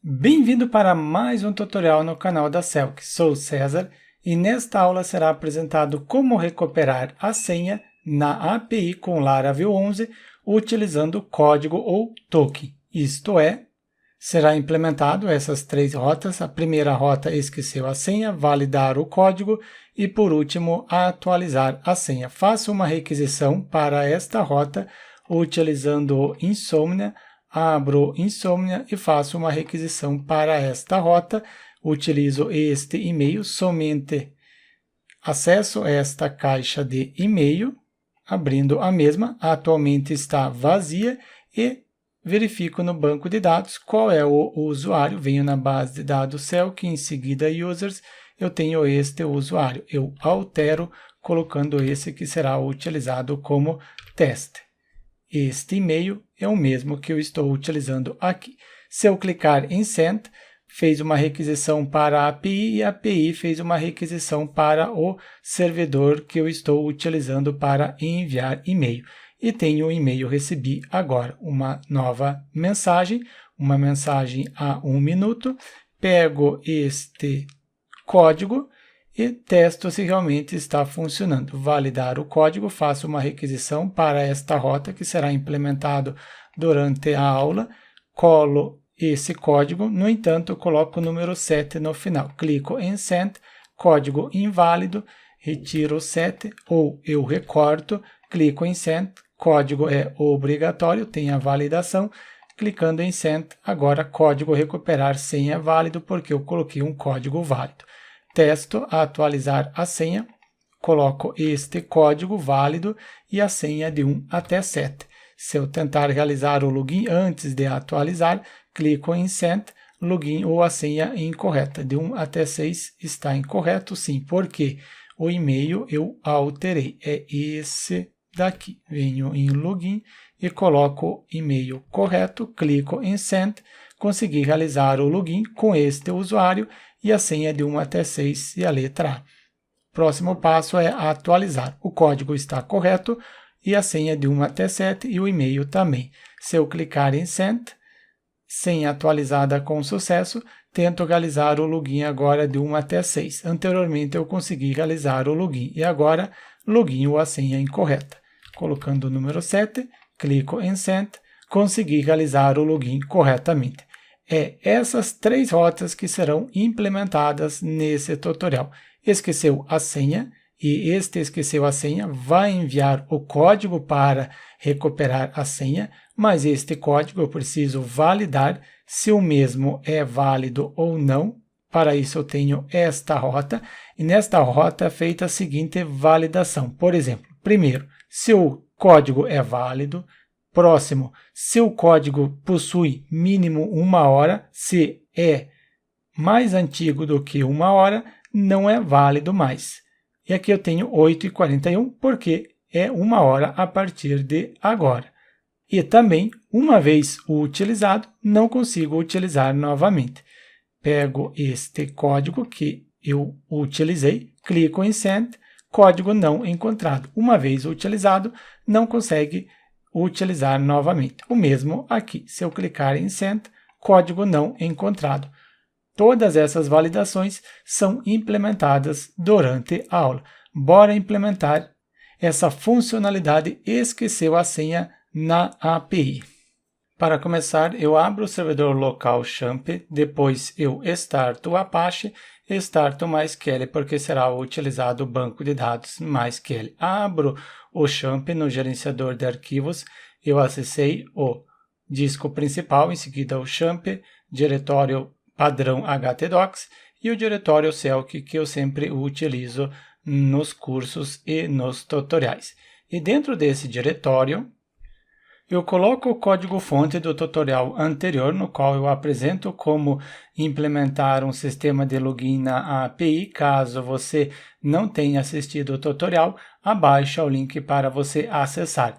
Bem-vindo para mais um tutorial no canal da Celc. Sou o César e nesta aula será apresentado como recuperar a senha na API com Laravel 11 utilizando código ou token. Isto é, será implementado essas três rotas. A primeira rota, esqueceu a senha, validar o código e, por último, atualizar a senha. Faça uma requisição para esta rota utilizando o Insomnia. Abro Insomnia e faço uma requisição para esta rota. Utilizo este e-mail, somente acesso esta caixa de e-mail, abrindo a mesma, atualmente está vazia, e verifico no banco de dados qual é o usuário. Venho na base de dados Celc, em seguida Users, eu tenho este usuário. Eu altero colocando esse que será utilizado como teste. Este e-mail é o mesmo que eu estou utilizando aqui. Se eu clicar em Send, fez uma requisição para a API e a API fez uma requisição para o servidor que eu estou utilizando para enviar e-mail. E tenho o e-mail, recebi agora uma nova mensagem, uma mensagem a 1 minuto. Pego este código e testo se realmente está funcionando. Validar o código, faço uma requisição para esta rota que será implementado durante a aula, colo esse código, no entanto, coloco o número 7 no final. Clico em Send, código inválido, retiro o 7 ou eu recorto, clico em Send, código é obrigatório, tem a validação. Clicando em Send, agora código recuperar senha válido porque eu coloquei um código válido. Testo atualizar a senha, coloco este código válido e a senha de 1 até 7. Se eu tentar realizar o login antes de atualizar, clico em Send, login ou a senha incorreta. De 1 até 6 está incorreto, sim, porque o e-mail eu alterei. É esse daqui. Venho em login e coloco e-mail correto, clico em Send, consegui realizar o login com este usuário e a senha de 1 até 6 e a letra A. Próximo passo é atualizar. O código está correto e a senha de 1 até 7 e o e-mail também. Se eu clicar em Send, senha atualizada com sucesso, tento realizar o login agora de 1 até 6. Anteriormente eu consegui realizar o login e agora login ou a senha incorreta. Colocando o número 7, clico em Send, consegui realizar o login corretamente. É essas três rotas que serão implementadas nesse tutorial. Esqueceu a senha e este esqueceu a senha vai enviar o código para recuperar a senha, mas este código eu preciso validar se o mesmo é válido ou não. Para isso eu tenho esta rota e nesta rota é feita a seguinte validação. Por exemplo, primeiro, se o código é válido. Próximo, se o código possui mínimo 1 hora, se é mais antigo do que 1 hora, não é válido mais. E aqui eu tenho 8h41, porque é 1 hora a partir de agora. E também, uma vez utilizado, não consigo utilizar novamente. Pego este código que eu utilizei, clico em Send, código não encontrado. Uma vez utilizado, não consegue utilizar novamente. O mesmo aqui, se eu clicar em Send, código não encontrado. Todas essas validações são implementadas durante a aula. Bora implementar essa funcionalidade esqueceu a senha na API. Para começar, eu abro o servidor local XAMPP, depois eu starto o Apache, starto o MySQL porque será utilizado o banco de dados MySQL. Abro o XAMPP no gerenciador de arquivos, eu acessei o disco principal, em seguida o XAMPP, diretório padrão htdocs e o diretório Celc que eu sempre utilizo nos cursos e nos tutoriais. E dentro desse diretório, eu coloco o código-fonte do tutorial anterior, no qual eu apresento como implementar um sistema de login na API. Caso você não tenha assistido o tutorial, abaixa o link para você acessar.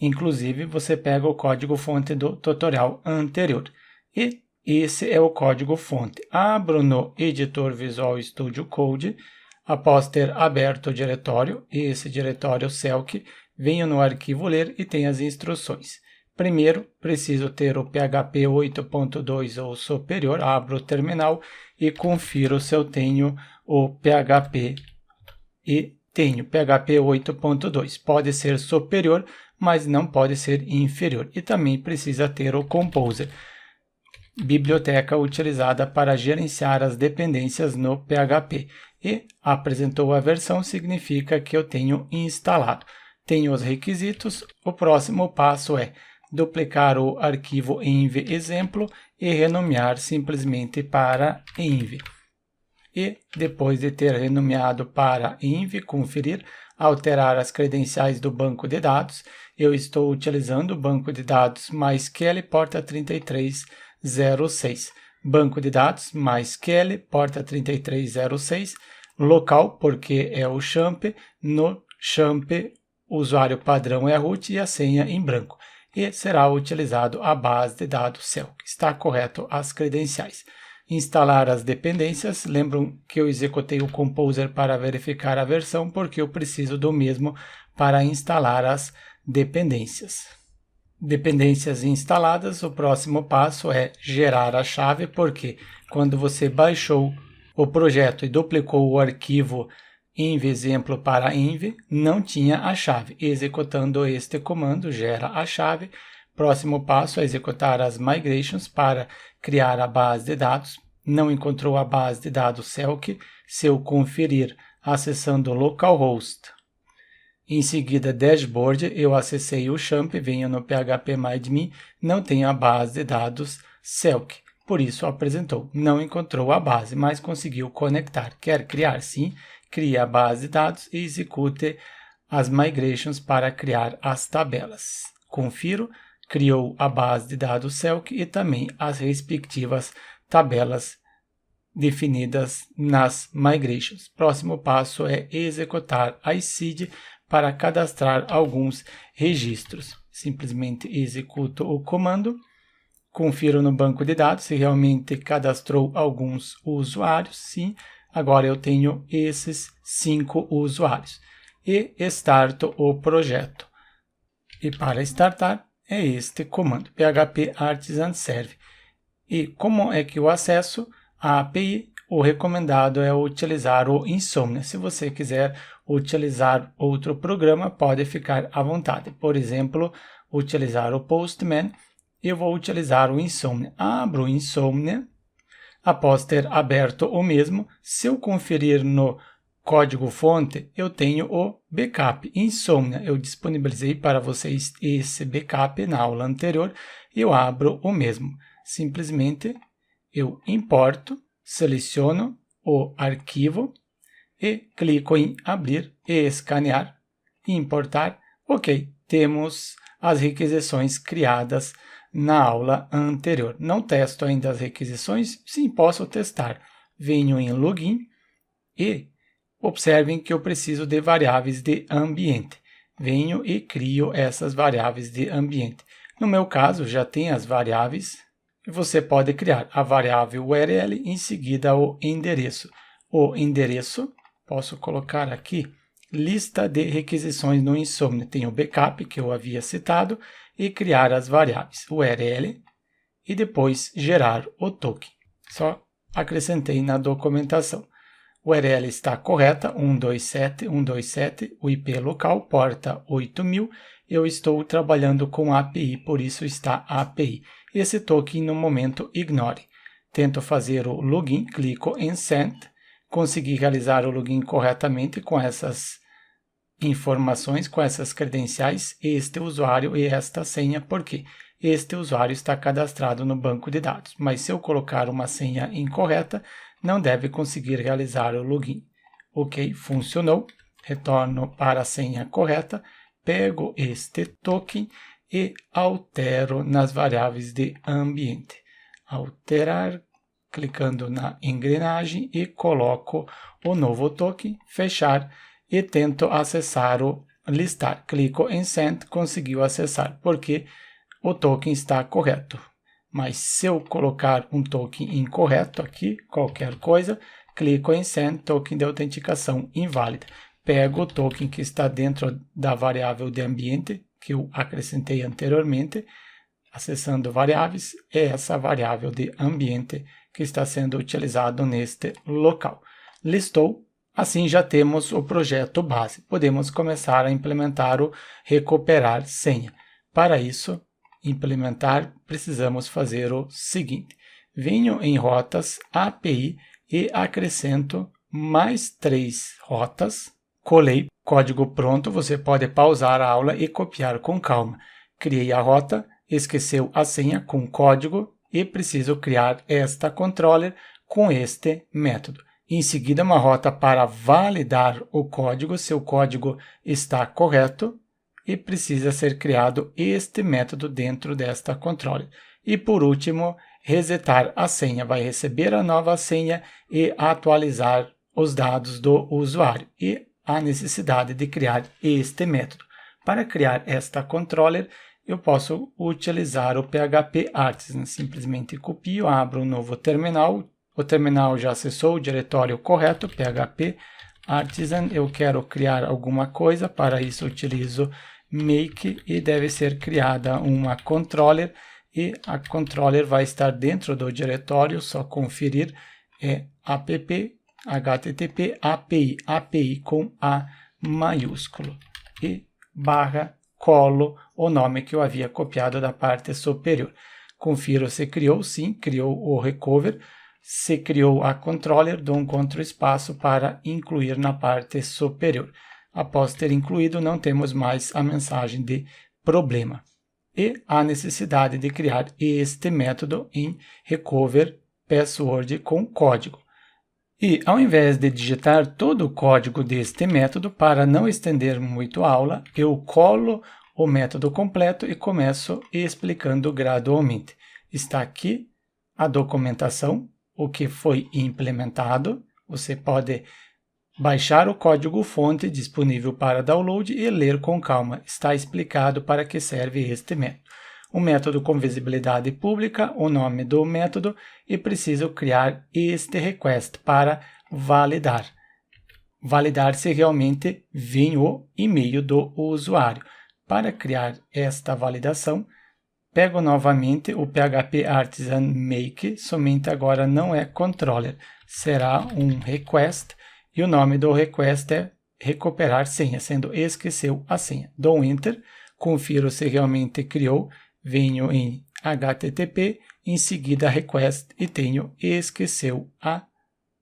Inclusive, você pega o código-fonte do tutorial anterior. E esse é o código-fonte. Abro no editor Visual Studio Code, após ter aberto o diretório, esse diretório Celc, venho no arquivo ler e tem as instruções. Primeiro, preciso ter o PHP 8.2 ou superior, abro o terminal e confiro se eu tenho o PHP e tenho PHP 8.2. Pode ser superior, mas não pode ser inferior. E também precisa ter o Composer, biblioteca utilizada para gerenciar as dependências no PHP. E apresentou a versão significa que eu tenho instalado. Tenho os requisitos. O próximo passo é duplicar o arquivo env exemplo e renomear simplesmente para env. E depois de ter renomeado para env, conferir, alterar as credenciais do banco de dados. Eu estou utilizando o banco de dados MySQL porta 3306. Banco de dados MySQL porta 3306. Local, porque é o XAMPP. No XAMPP, o usuário padrão é root e a senha em branco. E será utilizado a base de dados Celk. Está correto as credenciais. Instalar as dependências. Lembram que eu executei o Composer para verificar a versão, porque eu preciso do mesmo para instalar as dependências. Dependências instaladas, o próximo passo é gerar a chave, porque quando você baixou o projeto e duplicou o arquivo env exemplo para env, não tinha a chave. Executando este comando, gera a chave. Próximo passo é executar as migrations para criar a base de dados. Não encontrou a base de dados Celk. Se eu conferir acessando localhost, em seguida dashboard, eu acessei o XAMPP, venho no phpMyAdmin, não tenho a base de dados Celk. Por isso apresentou. Não encontrou a base, mas conseguiu conectar. Quer criar? Sim. Crie a base de dados e execute as migrations para criar as tabelas. Confiro, criou a base de dados Celk e também as respectivas tabelas definidas nas migrations. Próximo passo é executar a seed para cadastrar alguns registros. Simplesmente executo o comando, confiro no banco de dados se realmente cadastrou alguns usuários. Sim. Agora eu tenho esses 5 usuários e starto o projeto. E para startar é este comando, php artisan serve. E como é que eu acesso a API? O recomendado é utilizar o Insomnia. Se você quiser utilizar outro programa, pode ficar à vontade. Por exemplo, utilizar o Postman. Eu vou utilizar o Insomnia. Abro o Insomnia. Após ter aberto o mesmo, se eu conferir no código-fonte, eu tenho o backup Insomnia. Eu disponibilizei para vocês esse backup na aula anterior e eu abro o mesmo. Simplesmente eu importo, seleciono o arquivo e clico em abrir e escanear e importar. Ok, temos as requisições criadas na aula anterior. Não testo ainda as requisições? Sim, posso testar. Venho em login e observem que eu preciso de variáveis de ambiente. Venho e crio essas variáveis de ambiente. No meu caso, já tem as variáveis. Você pode criar a variável URL, em seguida o endereço. O endereço, posso colocar aqui, lista de requisições no Insomnia. Tem o backup, que eu havia citado, e criar as variáveis URL e depois gerar o token. Só acrescentei na documentação. O URL está correta, 127.127, o IP local, porta 8000. Eu estou trabalhando com API, por isso está API. Esse token no momento ignore. Tento fazer o login, clico em Send. Consegui realizar o login corretamente com essas informações, com essas credenciais, este usuário e esta senha, porque este usuário está cadastrado no banco de dados. Mas se eu colocar uma senha incorreta, não deve conseguir realizar o login. Ok, funcionou. Retorno para a senha correta, pego este token e altero nas variáveis de ambiente. Alterar, clicando na engrenagem e coloco o novo token, fechar e tento acessar o listar. Clico em Send, conseguiu acessar, porque o token está correto. Mas se eu colocar um token incorreto aqui, qualquer coisa, clico em Send, token de autenticação inválida. Pego o token que está dentro da variável de ambiente, que eu acrescentei anteriormente, acessando variáveis, é essa variável de ambiente que está sendo utilizado neste local. Listou, assim já temos o projeto base. Podemos começar a implementar o recuperar senha. Para isso, implementar, precisamos fazer o seguinte. Venho em rotas API e acrescento mais 3 rotas. Colei código pronto, você pode pausar a aula e copiar com calma. Criei a rota, esqueceu a senha com código e preciso criar esta controller com este método. Em seguida, uma rota para validar o código, se o código está correto, e precisa ser criado este método dentro desta controller. E por último, resetar a senha, vai receber a nova senha e atualizar os dados do usuário. E a necessidade de criar este método. Para criar esta controller, eu posso utilizar o PHP Artisan. Simplesmente copio, abro um novo terminal. O terminal já acessou o diretório correto, PHP Artisan. Eu quero criar alguma coisa, para isso utilizo make e deve ser criada uma controller. E a controller vai estar dentro do diretório, só conferir, é app http API com A maiúsculo e barra colo o nome que eu havia copiado da parte superior. Confiro se criou, sim, criou o recover. Se criou a controller, dou um Ctrl espaço para incluir na parte superior. Após ter incluído, não temos mais a mensagem de problema. E a necessidade de criar este método em recover password com código. E ao invés de digitar todo o código deste método, para não estender muito a aula, eu colo o método completo e começo explicando gradualmente. Está aqui a documentação, o que foi implementado. Você pode baixar o código-fonte disponível para download e ler com calma. Está explicado para que serve este método. Um método com visibilidade pública, o nome do método, e preciso criar este request para validar. Validar se realmente vem o e-mail do usuário. Para criar esta validação, pego novamente o PHP Artisan Make, somente agora não é controller, será um request, e o nome do request é recuperar senha, sendo esqueceu a senha. Dou um Enter, confiro se realmente criou, venho em HTTP, em seguida request e tenho esqueceu a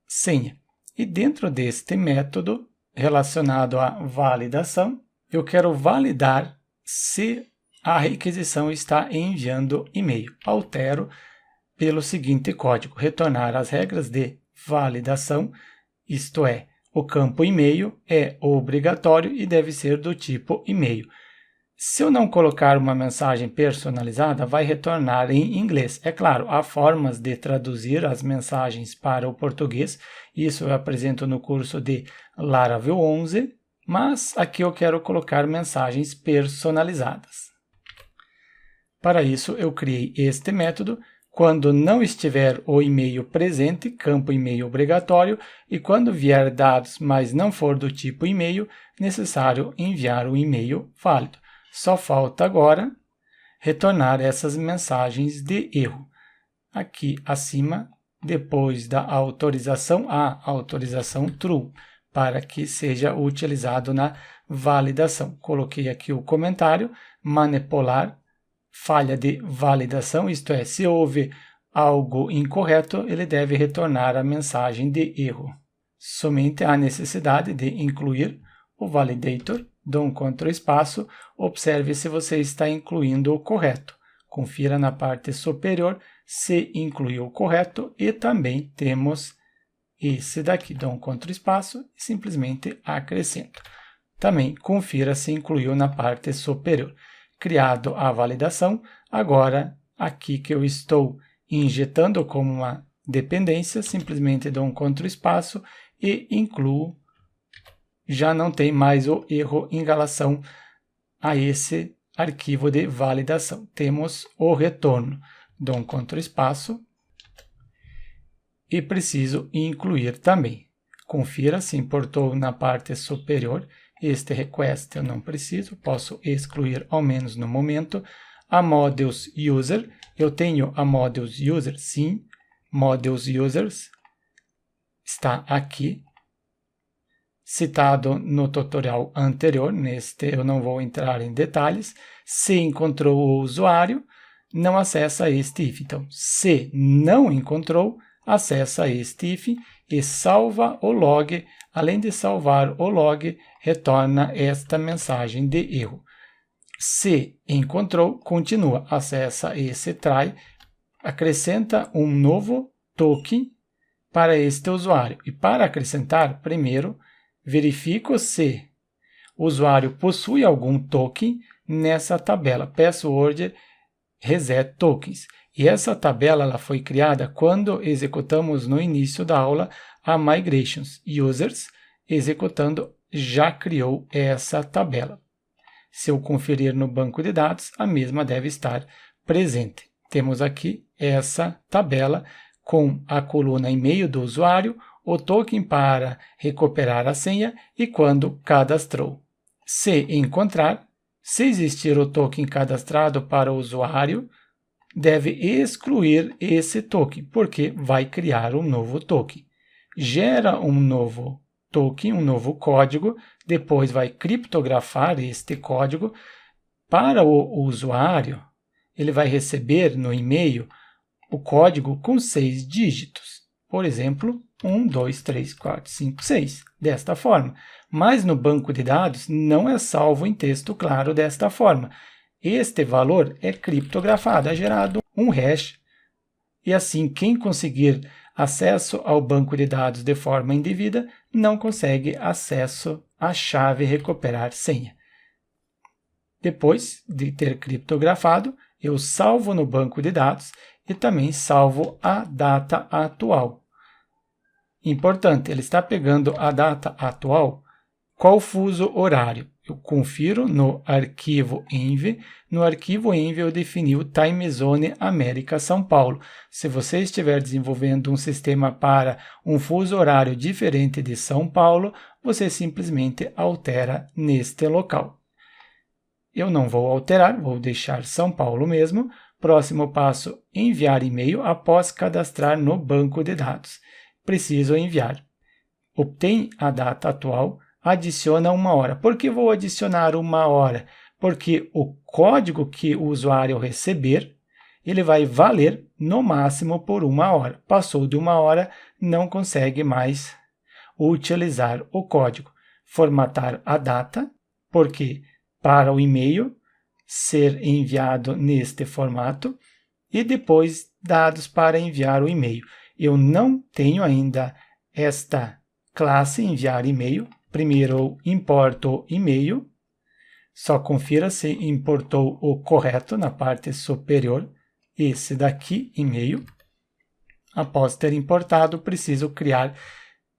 senha. E dentro deste método relacionado à validação, eu quero validar se a requisição está enviando e-mail. Altero pelo seguinte código: retornar as regras de validação, isto é, o campo e-mail é obrigatório e deve ser do tipo e-mail. Se eu não colocar uma mensagem personalizada, vai retornar em inglês. É claro, há formas de traduzir as mensagens para o português. Isso eu apresento no curso de Laravel 11, mas aqui eu quero colocar mensagens personalizadas. Para isso, eu criei este método. Quando não estiver o e-mail presente, campo e-mail obrigatório, e quando vier dados, mas não for do tipo e-mail, necessário enviar o e-mail válido. Só falta agora retornar essas mensagens de erro. Aqui acima, depois da autorização, a autorização true, para que seja utilizado na validação. Coloquei aqui o comentário, manipular, falha de validação, isto é, se houve algo incorreto, ele deve retornar a mensagem de erro. Somente há necessidade de incluir o validator, dou um Ctrl espaço, observe se você está incluindo o correto. Confira na parte superior se incluiu o correto e também temos esse daqui. Dou um Ctrl espaço e simplesmente acrescento. Também confira se incluiu na parte superior. Criado a validação, agora aqui que eu estou injetando como uma dependência, simplesmente dou um Ctrl espaço e incluo. Já não tem mais o erro em relação a esse arquivo de validação. Temos o retorno. Dou um Ctrl espaço e preciso incluir também. Confira se importou na parte superior. Este request eu não preciso, posso excluir ao menos no momento. a Models User. Eu tenho a Models User, sim, Models Users está aqui, citado no tutorial anterior. Neste eu não vou entrar em detalhes. Se encontrou o usuário, não acessa este if. Então, se não encontrou, acessa este if e salva o log. Além de salvar o log, retorna esta mensagem de erro. Se encontrou, continua, acessa esse try, acrescenta um novo token para este usuário. E para acrescentar, primeiro, verifico se o usuário possui algum token nessa tabela, password reset tokens. E essa tabela ela foi criada quando executamos no início da aula a migrations. Users, executando, já criou essa tabela. Se eu conferir no banco de dados, a mesma deve estar presente. Temos aqui essa tabela com a coluna e-mail do usuário, o token para recuperar a senha e quando cadastrou. Se encontrar, se existir o token cadastrado para o usuário, deve excluir esse token, porque vai criar um novo token. Gera um novo token, um novo código, depois vai criptografar este código. Para o usuário, ele vai receber no e-mail o código com 6 dígitos. Por exemplo, 1, 2, 3, 4, 5, 6, desta forma. Mas no banco de dados não é salvo em texto claro desta forma. Este valor é criptografado, é gerado um hash, e assim quem conseguir acesso ao banco de dados de forma indevida não consegue acesso à chave recuperar senha. Depois de ter criptografado, eu salvo no banco de dados e também salvo a data atual. Importante, ele está pegando a data atual. Qual fuso horário? Eu confiro no arquivo env. No arquivo env eu defini o Time Zone América São Paulo. Se você estiver desenvolvendo um sistema para um fuso horário diferente de São Paulo, você simplesmente altera neste local. Eu não vou alterar, vou deixar São Paulo mesmo. Próximo passo, enviar e-mail após cadastrar no banco de dados. Preciso enviar. Obtém a data atual, adiciona 1 hora. Por que vou adicionar 1 hora? Porque o código que o usuário receber, ele vai valer no máximo por 1 hora. Passou de 1 hora, não consegue mais utilizar o código. Formatar a data, porque para o e-mail ser enviado neste formato, e depois dados para enviar o e-mail. Eu não tenho ainda esta classe enviar e-mail. Primeiro eu importo e-mail, só confira se importou o correto na parte superior, esse daqui, e-mail. Após ter importado, preciso criar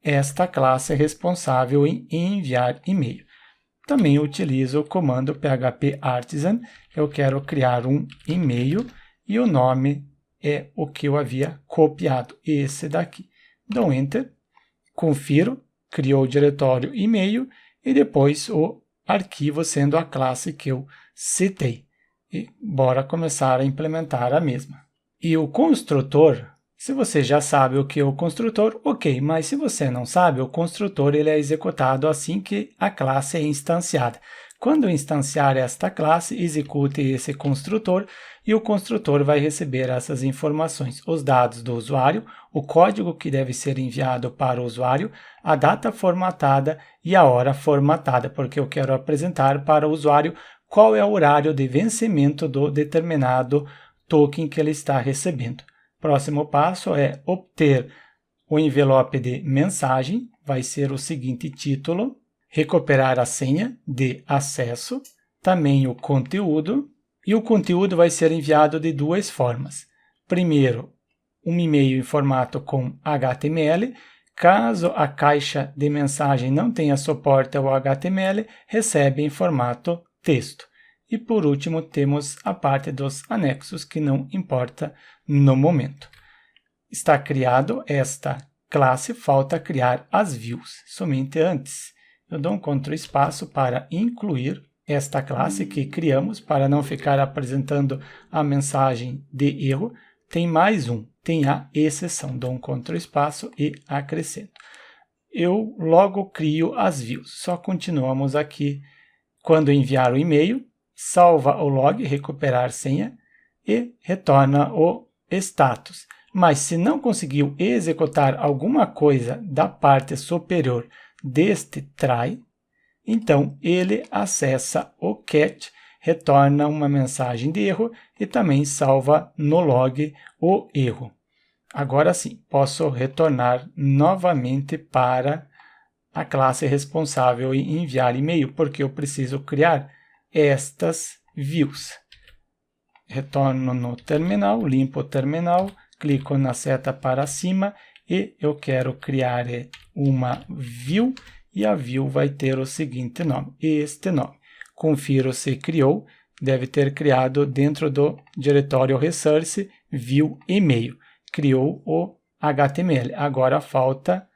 esta classe responsável em enviar e-mail. Também utilizo o comando php_artisan. Eu quero criar um e-mail e o nome é o que eu havia copiado, esse daqui. Dou Enter, confiro, criou o diretório e-mail e depois o arquivo sendo a classe que eu citei. E bora começar a implementar a mesma. E o construtor, se você já sabe o que é o construtor, ok, mas se você não sabe, o construtor ele é executado assim que a classe é instanciada. Quando instanciar esta classe, execute esse construtor e o construtor vai receber essas informações, os dados do usuário, o código que deve ser enviado para o usuário, a data formatada e a hora formatada, porque eu quero apresentar para o usuário qual é o horário de vencimento do determinado token que ele está recebendo. Próximo passo é obter o envelope de mensagem, vai ser o seguinte título: recuperar a senha de acesso, também o conteúdo, e o conteúdo vai ser enviado de duas formas. Primeiro, um e-mail em formato com HTML. Caso a caixa de mensagem não tenha suporte ao HTML, recebe em formato texto. E por último, temos a parte dos anexos, que não importa no momento. Está criado esta classe, falta criar as views, somente antes. Eu dou um Ctrl espaço para incluir esta classe que criamos para não ficar apresentando a mensagem de erro, tem mais um, tem a exceção. Dou um Ctrl espaço e acrescento. Eu logo crio as views. Só continuamos aqui. Quando enviar o e-mail, salva o log, recuperar senha e retorna o status. Mas se não conseguiu executar alguma coisa da parte superior deste try, então ele acessa o cat, retorna uma mensagem de erro e também salva no log o erro. Agora sim, posso retornar novamente para a classe responsável em enviar e-mail, porque eu preciso criar estas views. Retorno no terminal, limpo o terminal, clico na seta para cima e eu quero criar uma view e a view vai ter o seguinte nome, este nome. Confiro se criou, deve ter criado dentro do diretório resource view e-mail. Criou o HTML, agora falta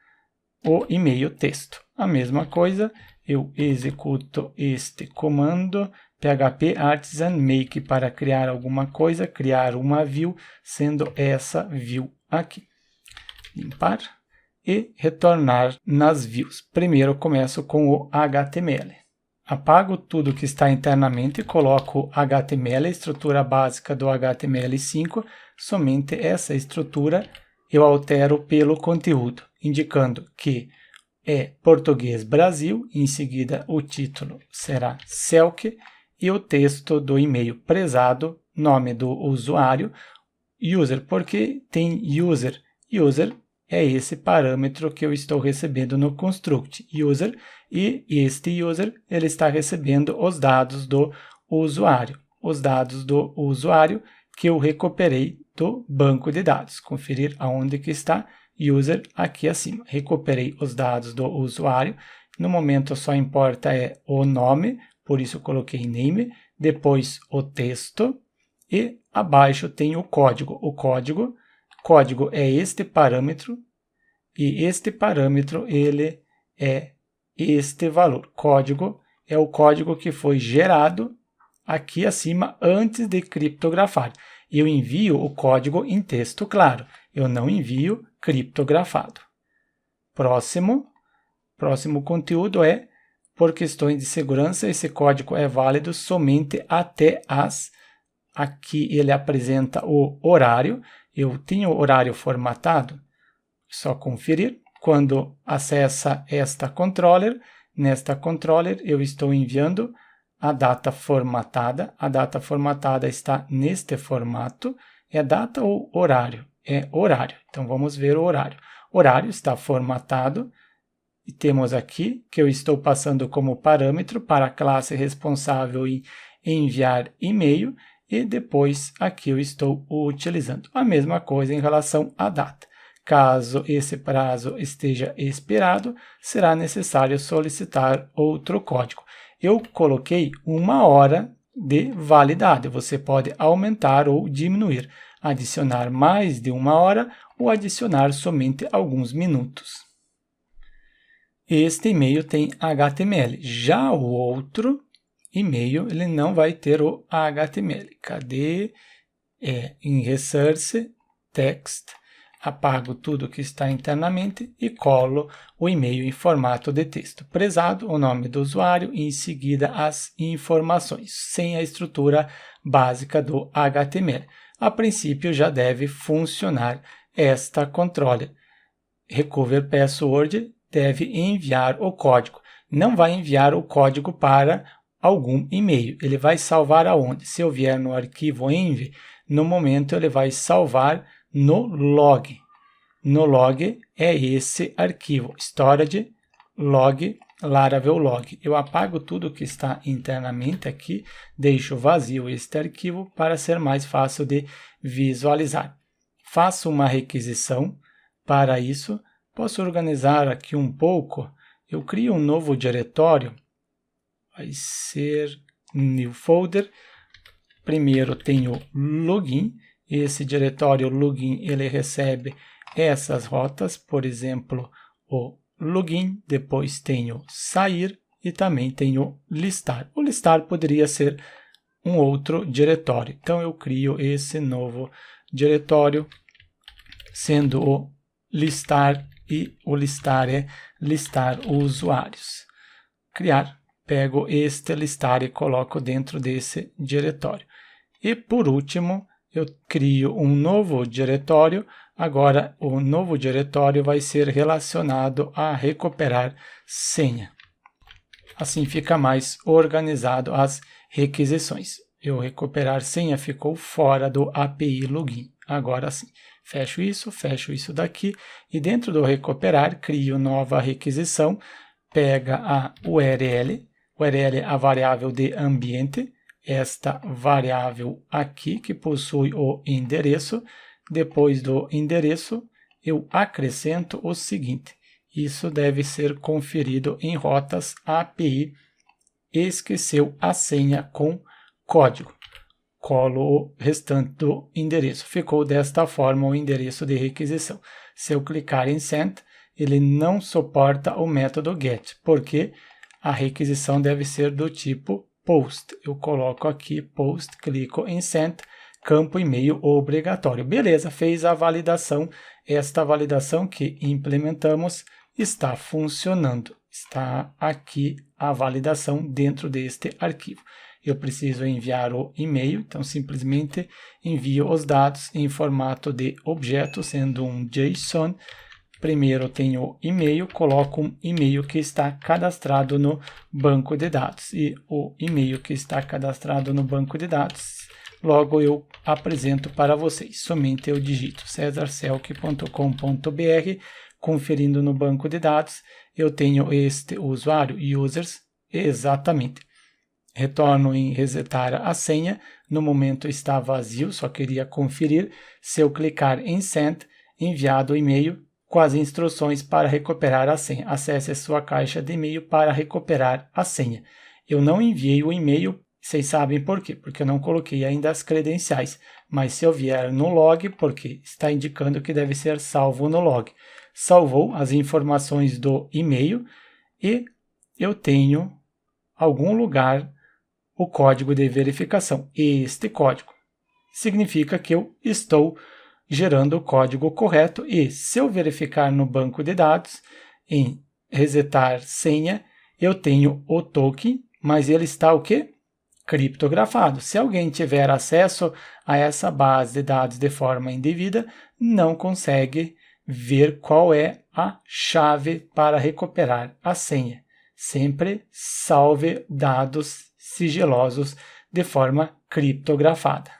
o e-mail texto. A mesma coisa, eu executo este comando php artisan make para criar alguma coisa, criar uma view, sendo essa view aqui. Limpar e retornar nas views. Primeiro começo com o HTML. Apago tudo que está internamente e coloco HTML, a estrutura básica do HTML5, somente essa estrutura eu altero pelo conteúdo, indicando que é Português Brasil, em seguida o título será Selk e o texto do e-mail prezado, nome do usuário, user, porque tem user. User é esse parâmetro que eu estou recebendo no construct user, e este user ele está recebendo os dados do usuário. Os dados do usuário que eu recuperei do banco de dados. Conferir aonde que está user aqui acima. Recuperei os dados do usuário. No momento só importa o nome, por isso coloquei name, depois o texto e abaixo tem o código. O código é este parâmetro e este parâmetro ele é este valor. Código é o código que foi gerado aqui acima antes de criptografar. Eu envio o código em texto claro, eu não envio criptografado. Próximo conteúdo é, por questões de segurança, esse código é válido somente até as... Aqui ele apresenta o horário, eu tenho o horário formatado, só conferir. Quando acessa esta controller, nesta controller eu estou enviando a data formatada está neste formato. É data ou horário? É horário. Então vamos ver o horário. Horário está formatado e temos aqui que eu estou passando como parâmetro para a classe responsável em enviar e-mail e depois aqui eu estou utilizando a mesma coisa em relação à data. Caso esse prazo esteja expirado, será necessário solicitar outro código. Eu coloquei 1 hora de validade. Você pode aumentar ou diminuir, adicionar mais de 1 hora ou adicionar somente alguns minutos. Este e-mail tem HTML. Já o outro e-mail ele não vai ter o HTML. Cadê? Em Resource, Text. Apago tudo que está internamente e colo o e-mail em formato de texto. Prezado, o nome do usuário e em seguida as informações, sem a estrutura básica do HTML. A princípio já deve funcionar esta controller. Recover Password deve enviar o código. Não vai enviar o código para algum e-mail. Ele vai salvar aonde? Se eu vier no arquivo env, no momento ele vai salvar no log. No log é esse arquivo, storage log Laravel log. Eu apago tudo que está internamente aqui, deixo vazio este arquivo para ser mais fácil de visualizar. Faço uma requisição para isso. Posso organizar aqui um pouco. Eu crio um novo diretório. Vai ser new folder. Primeiro tem o login. Esse diretório login ele recebe essas rotas, por exemplo, o login, depois tem o sair, e também tem o listar. O listar poderia ser um outro diretório. Então, eu crio esse novo diretório, sendo o listar, e o listar é listar usuários. Criar, pego este listar e coloco dentro desse diretório. E por último, eu crio um novo diretório. Agora, o novo diretório vai ser relacionado a recuperar senha. Assim fica mais organizado as requisições. Eu recuperar senha ficou fora do API login. Agora sim, fecho isso daqui e dentro do recuperar crio nova requisição, pega a URL, URL é a variável de ambiente, esta variável aqui que possui o endereço. Depois do endereço eu acrescento o seguinte: isso deve ser conferido em rotas API, esqueceu a senha com código. Colo o restante do endereço. Ficou desta forma o endereço de requisição. Se eu clicar em Send, ele não suporta o método GET, porque a requisição deve ser do tipo POST. Eu coloco aqui POST, clico em Send, campo e-mail obrigatório. Beleza, fez a validação. Esta validação que implementamos está funcionando. Está aqui a validação dentro deste arquivo. Eu preciso enviar o e-mail, então simplesmente envio os dados em formato de objeto, sendo um JSON. Primeiro tenho o e-mail, coloco um e-mail que está cadastrado no banco de dados. E o e-mail que está cadastrado no banco de dados, logo eu apresento para vocês. Somente eu digito cesarselk.com.br, conferindo no banco de dados, eu tenho este usuário, users, exatamente. Retorno em resetar a senha, no momento está vazio, só queria conferir. Se eu clicar em Send, enviado o e-mail com as instruções para recuperar a senha. Acesse a sua caixa de e-mail para recuperar a senha. Eu não enviei o e-mail, vocês sabem por quê? Porque eu não coloquei ainda as credenciais. Mas se eu vier no log, porque está indicando que deve ser salvo no log. Salvou as informações do e-mail e eu tenho algum lugar o código de verificação. Este código significa que eu estou gerando o código correto e se eu verificar no banco de dados, em resetar senha, eu tenho o token, mas ele está o quê? Criptografado. Se alguém tiver acesso a essa base de dados de forma indevida, não consegue ver qual é a chave para recuperar a senha. Sempre salve dados sigilosos de forma criptografada.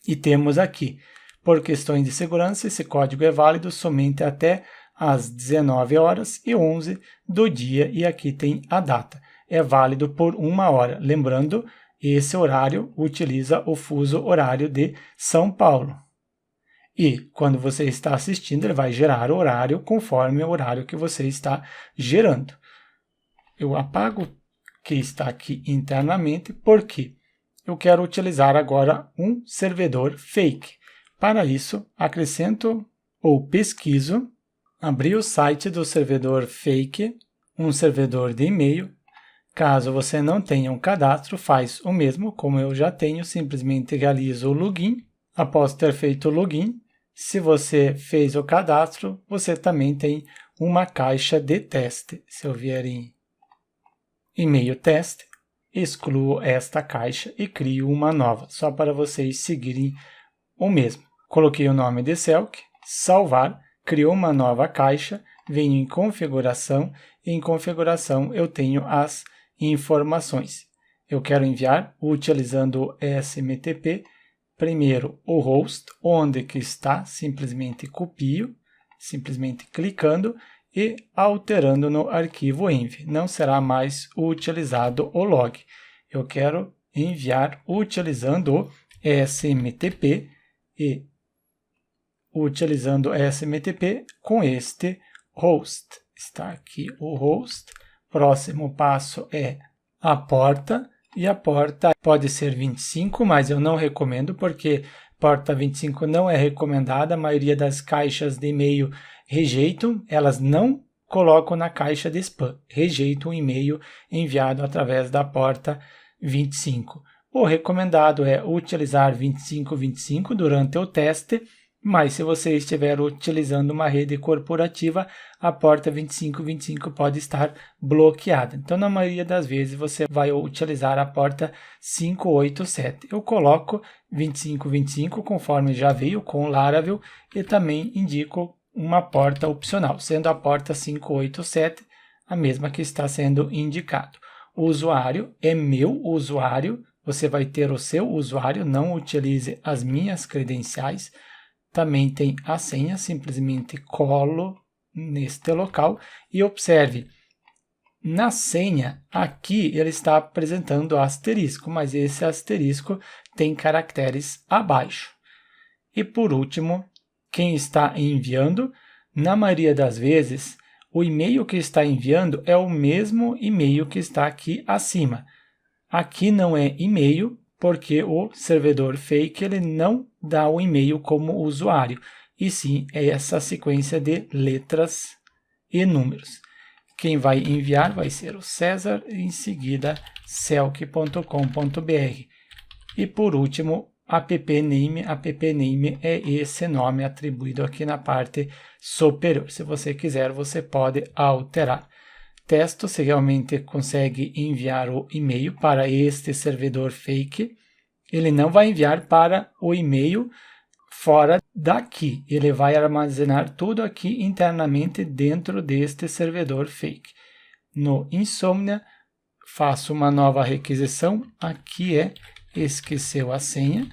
E temos aqui, por questões de segurança, esse código é válido somente até às 19h11 do dia e aqui tem a data. É válido por 1 hora. Lembrando, esse horário utiliza o fuso horário de São Paulo. E quando você está assistindo, ele vai gerar o horário conforme o horário que você está gerando. Eu apago que está aqui internamente, porque eu quero utilizar agora um servidor fake. Para isso, acrescento ou pesquiso, abrir o site do servidor fake, um servidor de e-mail. Caso você não tenha um cadastro, faz o mesmo, como eu já tenho, simplesmente realizo o login. Após ter feito o login, se você fez o cadastro, você também tem uma caixa de teste. Se eu vier em e-mail teste, excluo esta caixa e crio uma nova, só para vocês seguirem o mesmo. Coloquei o nome de Selk, salvar, criou uma nova caixa, venho em configuração, e em configuração eu tenho as informações. Eu quero enviar utilizando o SMTP, primeiro o host, onde que está, simplesmente copio, simplesmente clicando, e alterando no arquivo env. Não será mais utilizado o log. Eu quero enviar utilizando o SMTP e utilizando SMTP com este host. Está aqui o host. Próximo passo é a porta. E a porta pode ser 25, mas eu não recomendo porque porta 25 não é recomendada. A maioria das caixas de e-mail rejeitam, elas não coloco na caixa de spam, rejeito um e-mail enviado através da porta 25. O recomendado é utilizar 2525 durante o teste, mas se você estiver utilizando uma rede corporativa, a porta 2525 pode estar bloqueada. Então, na maioria das vezes, você vai utilizar a porta 587. Eu coloco 2525 conforme já veio com o Laravel e também indico uma porta opcional, sendo a porta 587 a mesma que está sendo indicado. O usuário é meu usuário, você vai ter o seu usuário, não utilize as minhas credenciais. Também tem a senha, simplesmente colo neste local e observe, na senha aqui ele está apresentando asterisco, mas esse asterisco tem caracteres abaixo. E por último, quem está enviando, na maioria das vezes, o e-mail que está enviando é o mesmo e-mail que está aqui acima. Aqui não é e-mail, porque o servidor fake ele não dá o e-mail como usuário, e sim é essa sequência de letras e números. Quem vai enviar vai ser o César, e em seguida celk.com.br. E por último, appname. Appname é esse nome atribuído aqui na parte superior. Se você quiser, você pode alterar. Testo se realmente consegue enviar o e-mail para este servidor fake. Ele não vai enviar para o e-mail fora daqui. Ele vai armazenar tudo aqui internamente dentro deste servidor fake. No Insomnia, faço uma nova requisição. Aqui é esqueceu a senha.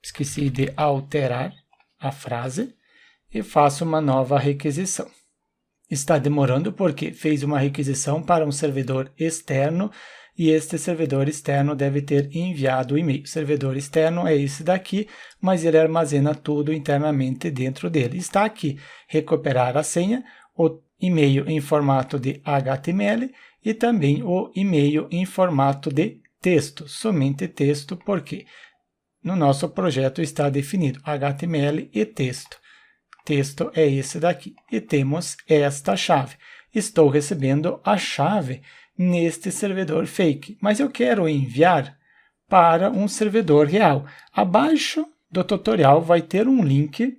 Esqueci de alterar a frase e faço uma nova requisição. Está demorando porque fez uma requisição para um servidor externo e este servidor externo deve ter enviado o e-mail. O servidor externo é esse daqui, mas ele armazena tudo internamente dentro dele. Está aqui, recuperar a senha, o e-mail em formato de HTML e também o e-mail em formato de texto, somente texto, porque no nosso projeto está definido HTML e texto. Texto é esse daqui. E temos esta chave. Estou recebendo a chave neste servidor fake, mas eu quero enviar para um servidor real. Abaixo do tutorial vai ter um link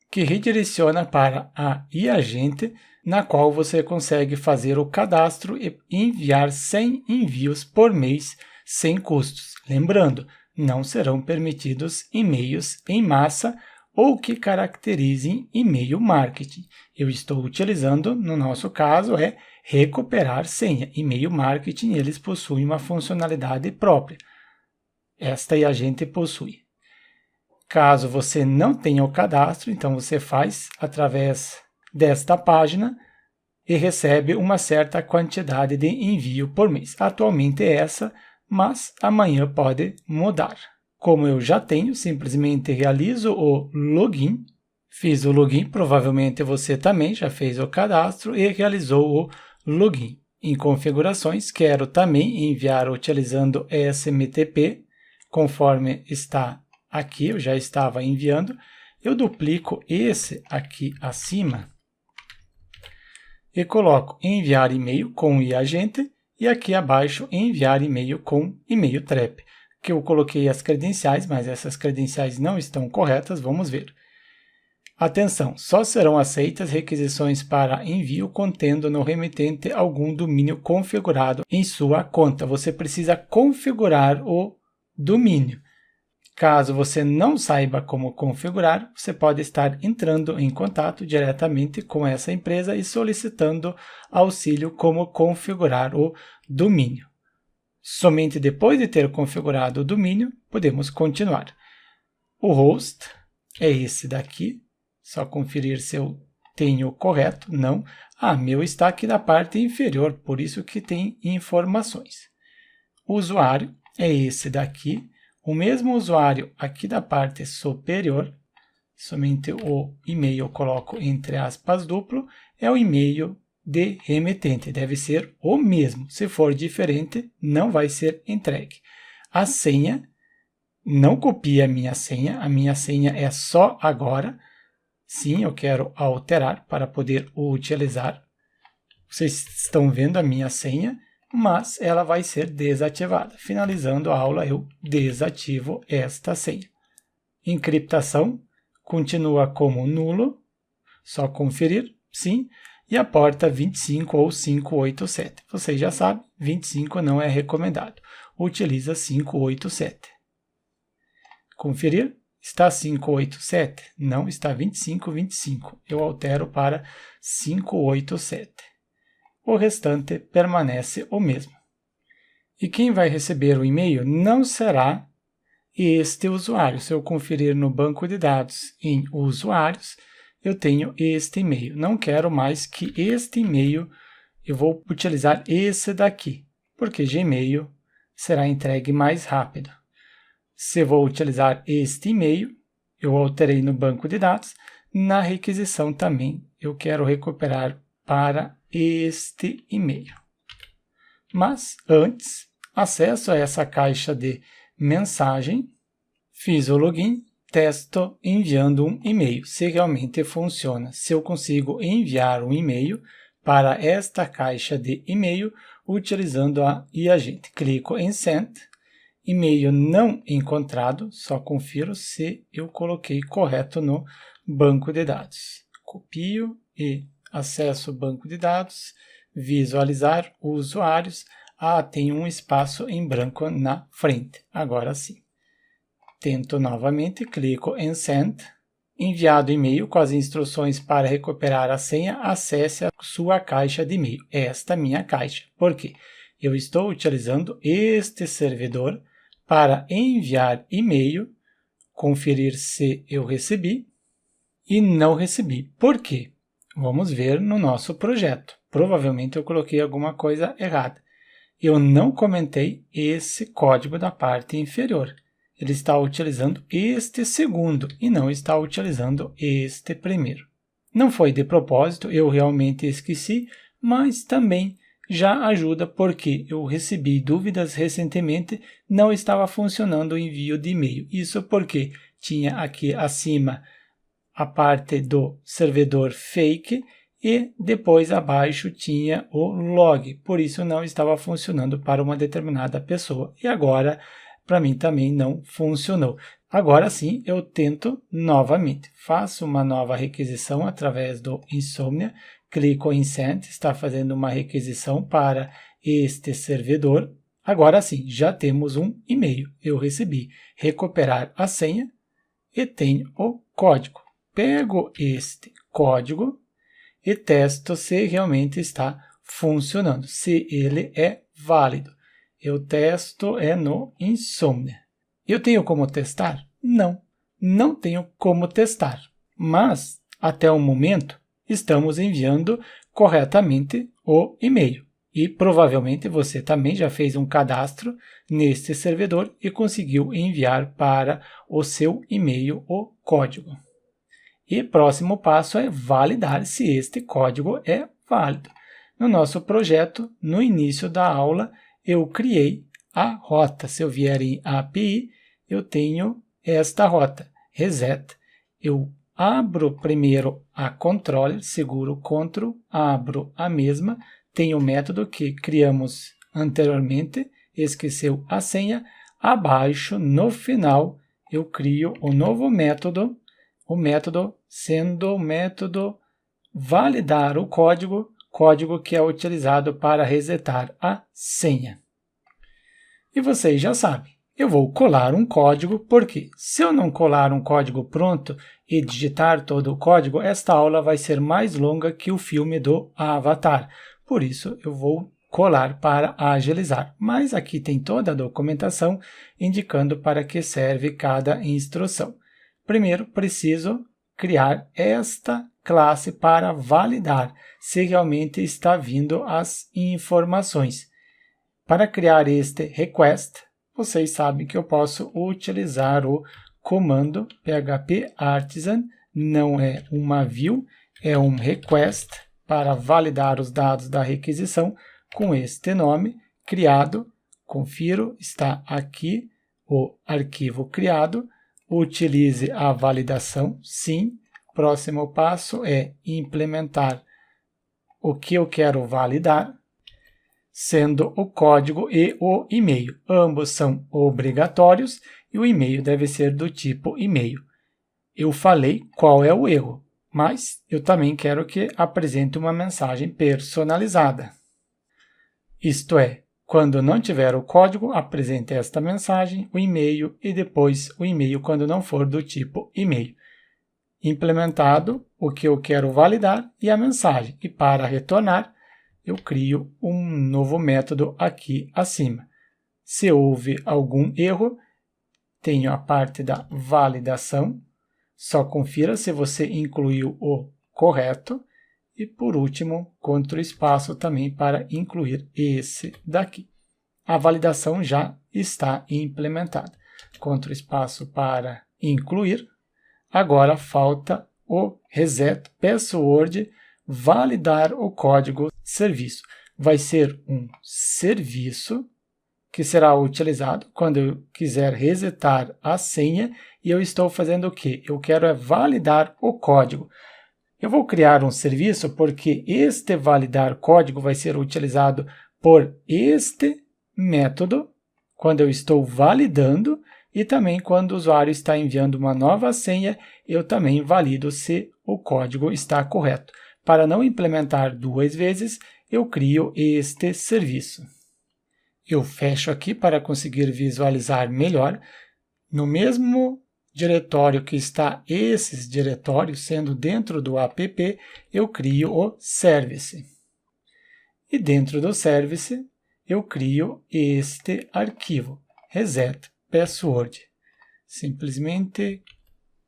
que redireciona para a iAgente, na qual você consegue fazer o cadastro e enviar 100 envios por mês sem custos. Lembrando, não serão permitidos e-mails em massa ou que caracterizem e-mail marketing. Eu estou utilizando, no nosso caso, é recuperar senha. E-mail marketing, eles possuem uma funcionalidade própria. Esta a gente possui. Caso você não tenha o cadastro, então você faz através desta página e recebe uma certa quantidade de envio por mês. Atualmente é essa, mas amanhã pode mudar. Como eu já tenho, simplesmente realizo o login. Fiz o login, provavelmente você também já fez o cadastro e realizou o login. Em configurações, quero também enviar utilizando SMTP, conforme está aqui, eu já estava enviando. Eu duplico esse aqui acima e coloco enviar e-mail com iAgente e aqui abaixo enviar e-mail com e-mail trap. Que eu coloquei as credenciais, mas essas credenciais não estão corretas, vamos ver. Atenção, só serão aceitas requisições para envio contendo no remetente algum domínio configurado em sua conta. Você precisa configurar o domínio. Caso você não saiba como configurar, você pode estar entrando em contato diretamente com essa empresa e solicitando auxílio como configurar o domínio. Somente depois de ter configurado o domínio, podemos continuar. O host é esse daqui. Só conferir se eu tenho o correto. Não. Meu está aqui na parte inferior, por isso que tem informações. O usuário é esse daqui. O mesmo usuário aqui da parte superior, somente o e-mail eu coloco entre aspas duplo, é o e-mail de remetente, deve ser o mesmo. Se for diferente, não vai ser entregue. A senha, não copie a minha senha é só agora. Sim, eu quero alterar para poder utilizar. Vocês estão vendo a minha senha, mas ela vai ser desativada. Finalizando a aula, eu desativo esta senha. Encriptação continua como nulo, só conferir, sim. E a porta 25 ou 587. Vocês já sabem, 25 não é recomendado. Utiliza 587. Conferir, está 587? Não, está 2525. Eu altero para 587. O restante permanece o mesmo. E quem vai receber o e-mail não será este usuário. Se eu conferir no banco de dados em usuários, eu tenho este e-mail. Não quero mais que este e-mail, eu vou utilizar esse daqui, porque Gmail será entregue mais rápido. Se vou utilizar este e-mail, eu alterei no banco de dados, na requisição também eu quero recuperar para este e-mail. Mas antes, acesso a essa caixa de mensagem, fiz o login, testo enviando um e-mail, se realmente funciona. Se eu consigo enviar um e-mail para esta caixa de e-mail utilizando a e-agente. Clico em Send, e-mail não encontrado, só confiro se eu coloquei correto no banco de dados. Copio e acesso ao banco de dados, visualizar usuários. Tem um espaço em branco na frente. Agora sim. Tento novamente, clico em Send. Enviado e-mail com as instruções para recuperar a senha, acesse a sua caixa de e-mail. Esta é a minha caixa. Por quê? Eu estou utilizando este servidor para enviar e-mail, conferir se eu recebi e não recebi. Por quê? Vamos ver no nosso projeto. Provavelmente eu coloquei alguma coisa errada. Eu não comentei esse código da parte inferior. Ele está utilizando este segundo e não está utilizando este primeiro. Não foi de propósito, eu realmente esqueci, mas também já ajuda porque eu recebi dúvidas recentemente, não estava funcionando o envio de e-mail. Isso porque tinha aqui acima a parte do servidor fake e depois abaixo tinha o log, por isso não estava funcionando para uma determinada pessoa. E agora, para mim também não funcionou. Agora sim, eu tento novamente. Faço uma nova requisição através do Insomnia, clico em Send, está fazendo uma requisição para este servidor. Agora sim, já temos um e-mail. Eu recebi recuperar a senha e tenho o código. Pego este código e testo se realmente está funcionando, se ele é válido. Eu testo no Insomnia. Eu tenho como testar? Não, não tenho como testar. Mas, até o momento, estamos enviando corretamente o e-mail. E provavelmente você também já fez um cadastro neste servidor e conseguiu enviar para o seu e-mail o código. E próximo passo é validar se este código é válido. No nosso projeto, no início da aula, eu criei a rota. Se eu vier em API, eu tenho esta rota, reset. Eu abro primeiro a controller, seguro Ctrl, abro a mesma, tenho o método que criamos anteriormente, esqueceu a senha. Abaixo, no final, eu crio o novo método, o método sendo o método validar o código que é utilizado para resetar a senha. E vocês já sabem, eu vou colar um código, porque se eu não colar um código pronto e digitar todo o código, esta aula vai ser mais longa que o filme do Avatar. Por isso, eu vou colar para agilizar. Mas aqui tem toda a documentação indicando para que serve cada instrução. Primeiro, preciso criar esta classe para validar se realmente está vindo as informações. Para criar este request, vocês sabem que eu posso utilizar o comando php artisan, não é uma view, é um request para validar os dados da requisição com este nome, criado, confiro, está aqui o arquivo criado, utilize a validação, sim, Próximo passo é implementar o que eu quero validar, sendo o código e o e-mail. Ambos são obrigatórios e o e-mail deve ser do tipo e-mail. Eu falei qual é o erro, mas eu também quero que apresente uma mensagem personalizada. Isto é, quando não tiver o código, apresente esta mensagem, o e-mail e depois o e-mail quando não for do tipo e-mail. Implementado o que eu quero validar e a mensagem. E para retornar, eu crio um novo método aqui acima. Se houve algum erro, tenho a parte da validação. Só confira se você incluiu o correto. E por último, Ctrl espaço também para incluir esse daqui. A validação já está implementada. Ctrl espaço para incluir. Agora falta o reset password, validar o código serviço. Vai ser um serviço que será utilizado quando eu quiser resetar a senha e eu estou fazendo o quê? Eu quero validar o código. Eu vou criar um serviço porque este validar código vai ser utilizado por este método quando eu estou validando e também quando o usuário está enviando uma nova senha, eu também valido se o código está correto. Para não implementar duas vezes, eu crio este serviço. Eu fecho aqui para conseguir visualizar melhor. No mesmo diretório que está esses diretórios, sendo dentro do app, eu crio o service. E dentro do service, eu crio este arquivo, reset password. Simplesmente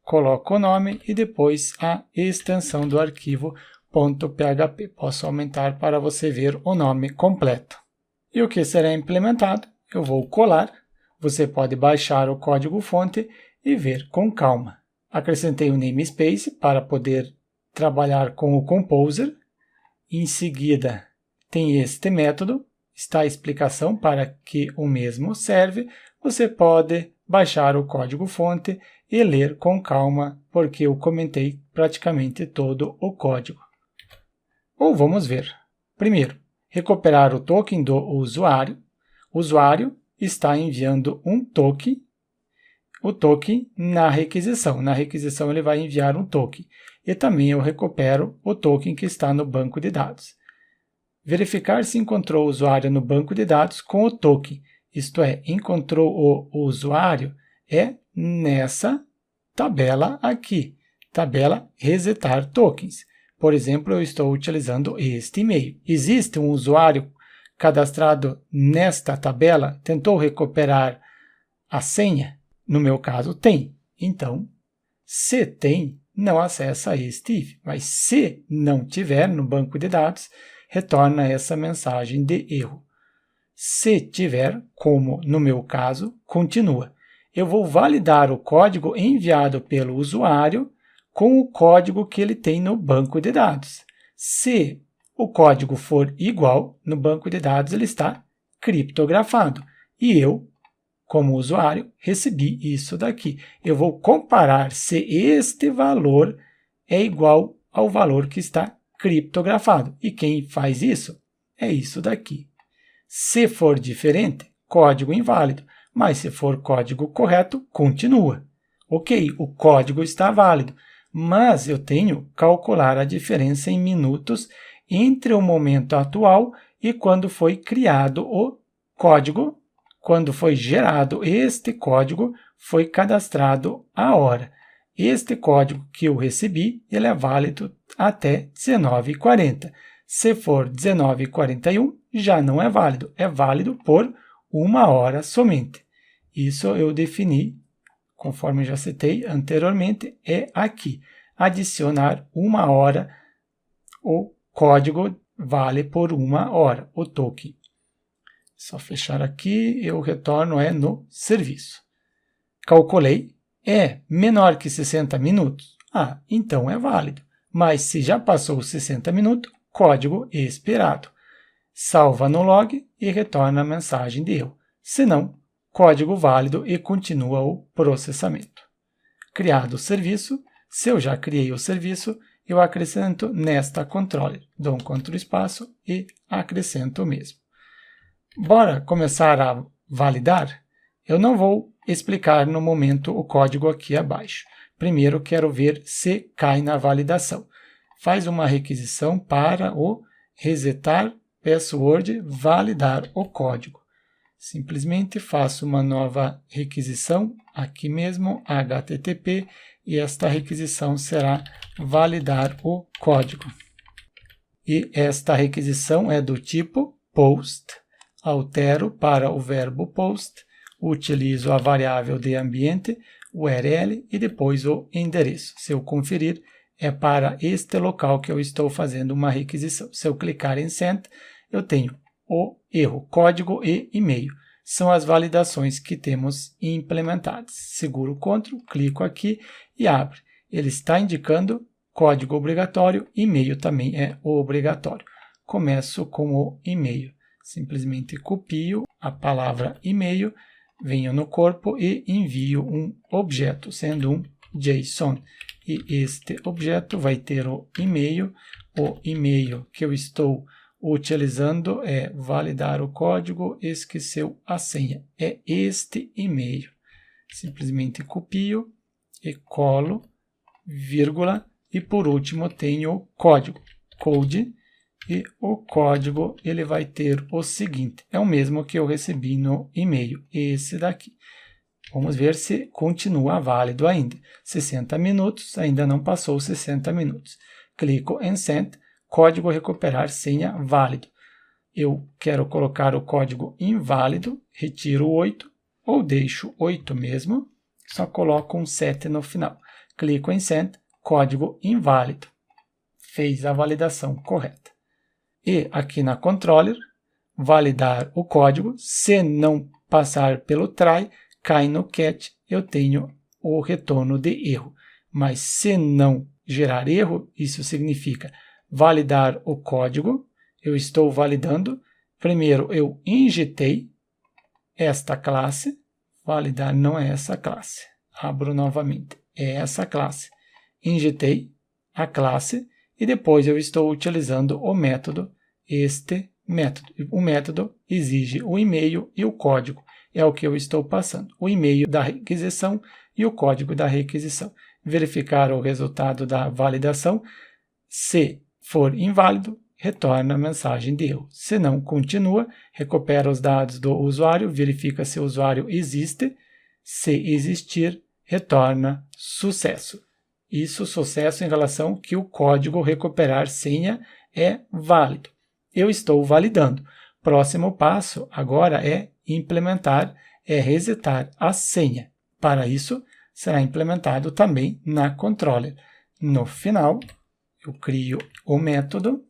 coloco o nome e depois a extensão do arquivo .php. Posso aumentar para você ver o nome completo. E o que será implementado? Eu vou colar. Você pode baixar o código-fonte e ver com calma. Acrescentei o namespace para poder trabalhar com o Composer. Em seguida, tem este método. Está a explicação para que o mesmo serve. Você pode baixar o código-fonte e ler com calma, porque eu comentei praticamente todo o código. Ou vamos ver. Primeiro, recuperar o token do usuário. O usuário está enviando um token, o token na requisição. Na requisição ele vai enviar um token. E também eu recupero o token que está no banco de dados. Verificar se encontrou o usuário no banco de dados com o token. Isto é, encontrou o usuário é nessa tabela aqui. Tabela resetar tokens. Por exemplo, eu estou utilizando este e-mail. Existe um usuário cadastrado nesta tabela? Tentou recuperar a senha? No meu caso, tem. Então, se tem, não acessa este if. Mas se não tiver no banco de dados, retorna essa mensagem de erro. Se tiver, como no meu caso, continua. Eu vou validar o código enviado pelo usuário com o código que ele tem no banco de dados. Se o código for igual, no banco de dados ele está criptografado. E eu, como usuário, recebi isso daqui. Eu vou comparar se este valor é igual ao valor que está criptografado. E quem faz isso é isso daqui. Se for diferente, código inválido. Mas se for código correto, continua. Ok, o código está válido, mas eu tenho que calcular a diferença em minutos entre o momento atual e quando foi criado o código. Quando foi gerado este código, foi cadastrado a hora. Este código que eu recebi, ele é válido até 19h40. Se for 19h41, já não é válido. É válido por 1 hora somente. Isso eu defini, conforme já citei anteriormente, é aqui. Adicionar 1 hora, o código vale por 1 hora, o token. Só fechar aqui, eu retorno no serviço. Calculei, é menor que 60 minutos? Ah, então é válido. Mas se já passou 60 minutos, código expirado. Salva no log e retorna a mensagem de erro. Se não, código válido e continua o processamento. Criado o serviço, Se eu já criei o serviço, eu acrescento nesta controller. Dou um Ctrl espaço e acrescento o mesmo. Bora começar a validar? Eu não vou explicar no momento o código aqui abaixo. Primeiro quero ver se cai na validação. Faz uma requisição para o resetar password validar o código. Simplesmente faço uma nova requisição aqui mesmo, HTTP, e esta requisição será validar o código. E esta requisição é do tipo post. Altero para o verbo post, utilizo a variável de ambiente, URL e depois o endereço. Se eu conferir, é para este local que eu estou fazendo uma requisição. Se eu clicar em Send, eu tenho o erro, código e e-mail. São as validações que temos implementadas. Seguro o Ctrl, clico aqui e abre. Ele está indicando código obrigatório, e-mail também é obrigatório. Começo com o e-mail. Simplesmente copio a palavra e-mail, venho no corpo e envio um objeto, sendo um JSON. E este objeto vai ter o e-mail que eu estou utilizando é validar o código, esqueceu a senha. É este e-mail. Simplesmente copio e colo, vírgula, e por último tenho o código, code, e o código ele vai ter o seguinte, é o mesmo que eu recebi no e-mail, esse daqui. Vamos ver se continua válido ainda. 60 minutos, ainda não passou 60 minutos. Clico em Send, código recuperar senha válido. Eu quero colocar o código inválido, retiro o 8, ou deixo 8 mesmo, só coloco um 7 no final. Clico em Send, código inválido. Fez a validação correta. E aqui na controller, validar o código, se não passar pelo try, cai no catch, eu tenho o retorno de erro. Mas se não gerar erro, isso significa validar o código, eu estou validando, primeiro eu injetei esta classe, validar não é essa classe, abro novamente, é essa classe, injetei a classe e depois eu estou utilizando o método, este método. O método exige o e-mail e o código, é o que eu estou passando, o e-mail da requisição e o código da requisição. Verificar o resultado da validação, se for inválido, retorna a mensagem de erro. Se não, continua, recupera os dados do usuário, verifica se o usuário existe, se existir, retorna sucesso. Isso, sucesso em relação que o código recuperar senha é válido. Eu estou validando. Próximo passo agora é implementar, é resetar a senha. Para isso, será implementado também na controller. No final, eu crio o método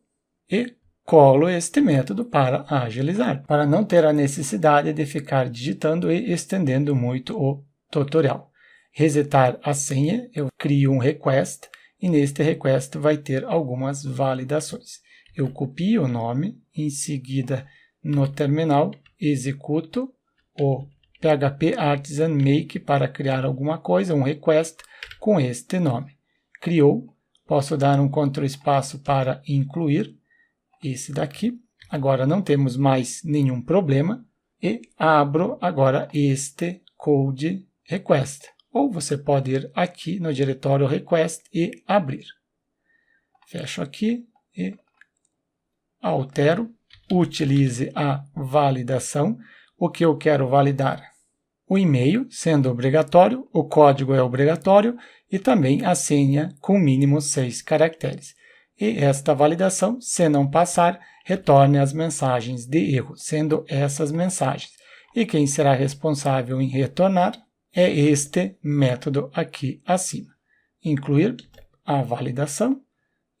e colo este método para agilizar, para não ter a necessidade de ficar digitando e estendendo muito o tutorial. Resetar a senha, eu crio um request e neste request vai ter algumas validações. Eu copio o nome, em seguida no terminal executo o PHP Artisan Make para criar alguma coisa, um request com este nome. Criou, posso dar um Ctrl espaço para incluir esse daqui. Agora não temos mais nenhum problema e abro agora este code request. Ou você pode ir aqui no diretório request e abrir. Fecho aqui e altero, utilize a validação. O que eu quero validar? O e-mail, sendo obrigatório, o código é obrigatório e também a senha com mínimo 6 caracteres. E esta validação, se não passar, retorne as mensagens de erro, sendo essas mensagens. E quem será responsável em retornar é este método aqui acima. Incluir a validação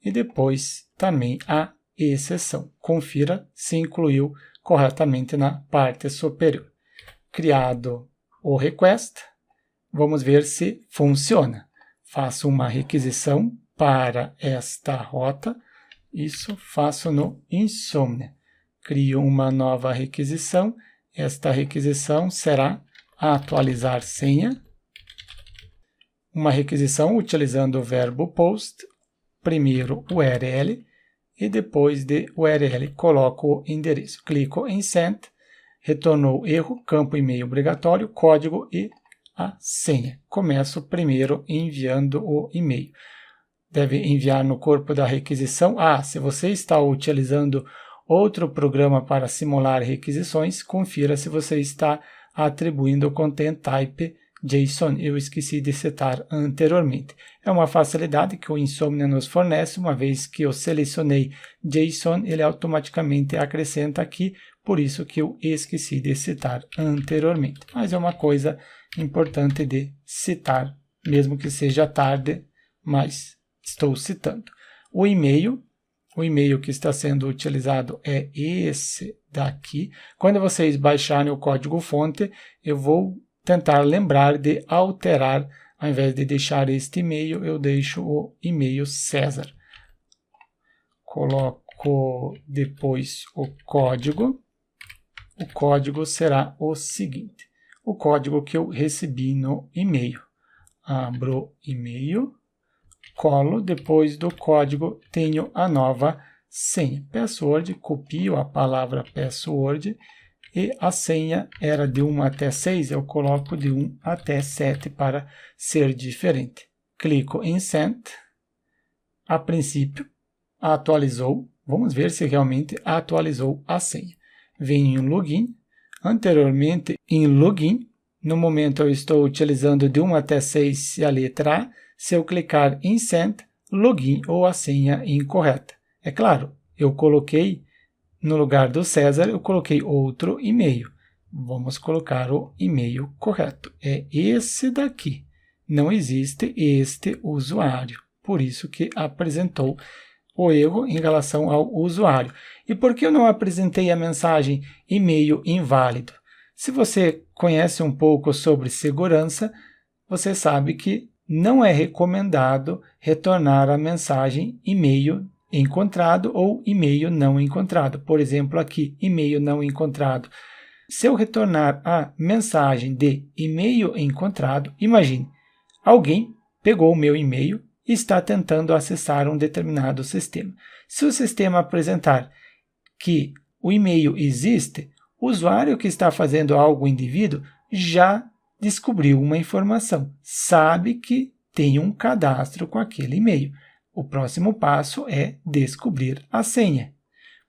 e depois também a exceção. Confira se incluiu corretamente na parte superior. Criado o request, vamos ver se funciona. Faço uma requisição para esta rota, isso faço no Insomnia. Crio uma nova requisição, esta requisição será atualizar senha uma requisição utilizando o verbo post, primeiro URL, e depois de URL coloco o endereço. Clico em Send, retornou erro, campo e-mail obrigatório, código e a senha. Começo primeiro enviando o e-mail. Deve enviar no corpo da requisição. Se você está utilizando outro programa para simular requisições, confira se você está atribuindo o content type JSON. Eu esqueci de setar anteriormente. É uma facilidade que o Insomnia nos fornece, uma vez que eu selecionei JSON, ele automaticamente acrescenta aqui, por isso que eu esqueci de citar anteriormente. Mas é uma coisa importante de citar, mesmo que seja tarde, mas estou citando. O e-mail que está sendo utilizado é esse daqui. Quando vocês baixarem o código-fonte, eu vou tentar lembrar de alterar, ao invés de deixar este e-mail, eu deixo o e-mail César. Coloco depois o código. O código será o seguinte, o código que eu recebi no e-mail. Abro o e-mail, colo, depois do código tenho a nova senha. Password, copio a palavra password e a senha era de 1 até 6, eu coloco de 1 até 7 para ser diferente. Clico em Send, a princípio atualizou, vamos ver se realmente atualizou a senha. Venho em Login, anteriormente em Login, no momento eu estou utilizando de 1 até 6 a letra A, se eu clicar em Send, Login ou a senha incorreta. É claro, eu coloquei, no lugar do César, eu coloquei outro e-mail. Vamos colocar o e-mail correto. É esse daqui. Não existe este usuário. Por isso que apresentou o erro em relação ao usuário. E por que eu não apresentei a mensagem e-mail inválido? Se você conhece um pouco sobre segurança, você sabe que não é recomendado retornar a mensagem e-mail encontrado ou e-mail não encontrado. Por exemplo, aqui, e-mail não encontrado. Se eu retornar a mensagem de e-mail encontrado, imagine, alguém pegou o meu e-mail e está tentando acessar um determinado sistema. Se o sistema apresentar que o e-mail existe, o usuário que está fazendo algo indevido já descobriu uma informação, sabe que tem um cadastro com aquele e-mail. O próximo passo é descobrir a senha.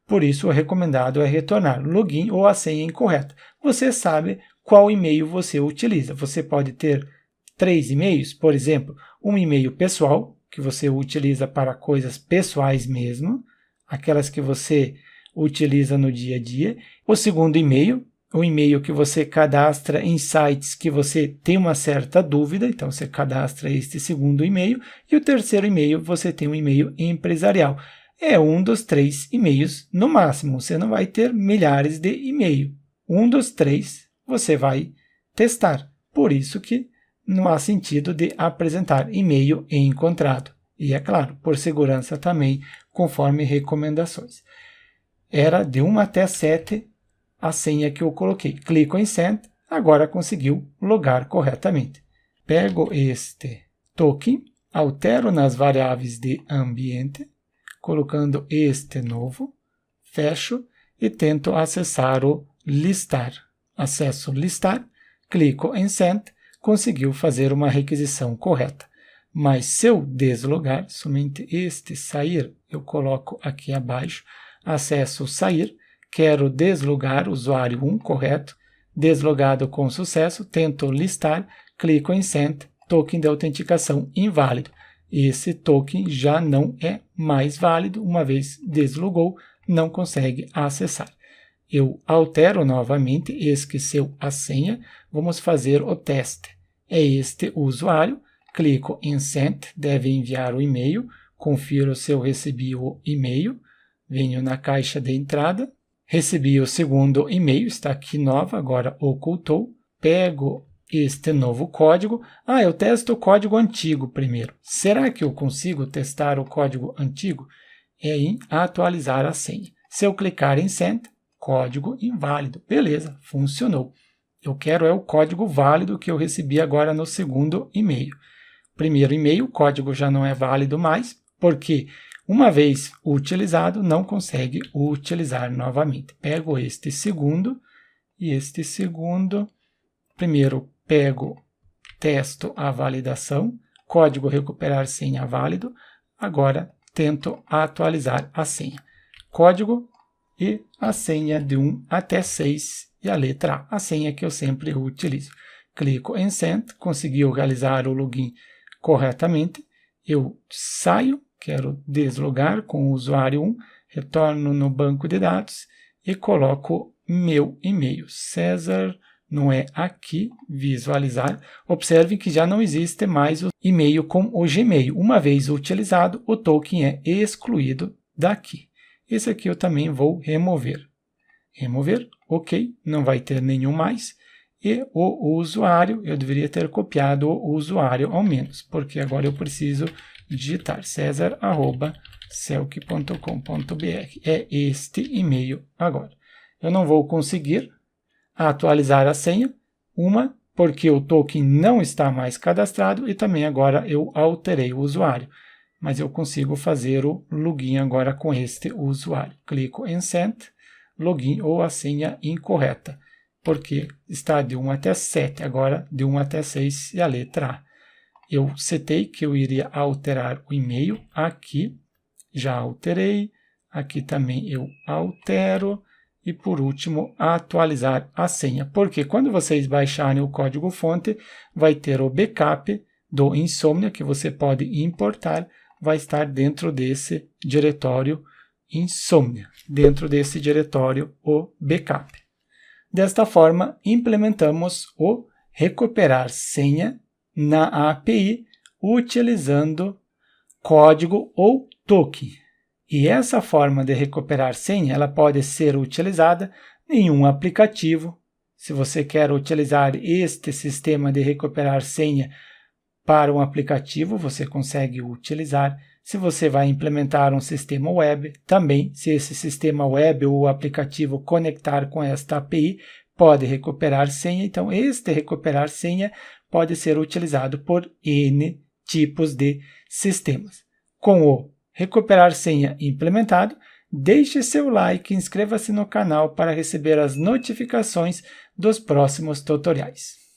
Por isso, o recomendado é retornar login ou a senha incorreta. Você sabe qual e-mail você utiliza. Você pode ter 3 e-mails, por exemplo, um e-mail pessoal, que você utiliza para coisas pessoais mesmo, aquelas que você utiliza no dia a dia. O segundo e-mail, o e-mail que você cadastra em sites que você tem uma certa dúvida, então você cadastra este segundo e-mail. E o terceiro e-mail, você tem um e-mail empresarial. É um dos 3 e-mails no máximo, você não vai ter milhares de e-mail. Um dos 3 você vai testar. Por isso que não há sentido de apresentar e-mail encontrado. E é claro, por segurança também, conforme recomendações. Era de 1 até 7 a senha que eu coloquei. Clico em Send, agora conseguiu logar corretamente. Pego este token, altero nas variáveis de ambiente, colocando este novo, fecho e tento acessar o listar. Acesso listar, clico em Send, conseguiu fazer uma requisição correta. Mas se eu deslogar, somente este sair, eu coloco aqui abaixo, acesso sair, quero deslogar usuário 1 correto, deslogado com sucesso, tento listar, clico em Send, token de autenticação inválido. Esse token já não é mais válido, uma vez deslogou, não consegue acessar. Eu altero novamente, esqueceu a senha, vamos fazer o teste. É este o usuário, clico em Send, deve enviar o e-mail, confiro se eu recebi o e-mail, venho na caixa de entrada, recebi o segundo e-mail, está aqui nova, agora ocultou, pego este novo código. Eu testo o código antigo primeiro. Será que eu consigo testar o código antigo? É em atualizar a senha. Se eu clicar em Send, código inválido. Beleza, funcionou. Eu quero o código válido que eu recebi agora no segundo e-mail. primeiro e-mail, o código já não é válido mais, porque uma vez utilizado, não consegue utilizar novamente. Pego este segundo, e este segundo, primeiro pego, testo a validação, código recuperar senha válido, agora tento atualizar a senha. Código e a senha de 1 até 6 e a letra A, a senha que eu sempre utilizo. Clico em Send, conseguiu realizar o login corretamente, eu saio, quero deslogar com o usuário 1, retorno no banco de dados e coloco meu e-mail, César, não é aqui, visualizar. Observe que já não existe mais o e-mail com o Gmail. Uma vez utilizado, o token é excluído daqui. Esse aqui eu também vou remover. Remover, ok, não vai ter nenhum mais. E o usuário, eu deveria ter copiado o usuário ao menos, porque agora eu preciso digitar cesar@celk.com.br. É este e-mail agora. Eu não vou conseguir atualizar a senha, porque o token não está mais cadastrado e também agora eu alterei o usuário. Mas eu consigo fazer o login agora com este usuário. Clico em Send, login ou a senha incorreta, porque está de 1 até 7, agora de 1 até 6 e a letra A. Eu setei que eu iria alterar o e-mail aqui, já alterei, aqui também eu altero, e por último, atualizar a senha, porque quando vocês baixarem o código-fonte, vai ter o backup do Insomnia, que você pode importar, vai estar dentro desse diretório Insomnia, dentro desse diretório o backup. Desta forma, implementamos o recuperar senha na API utilizando código ou token. E essa forma de recuperar senha, ela pode ser utilizada em um aplicativo. Se você quer utilizar este sistema de recuperar senha para um aplicativo, você consegue utilizar. Se você vai implementar um sistema web, também, se esse sistema web ou aplicativo conectar com esta API, pode recuperar senha. Então, este recuperar senha pode ser utilizado por N tipos de sistemas. Com o recuperar senha implementado, deixe seu like e inscreva-se no canal para receber as notificações dos próximos tutoriais.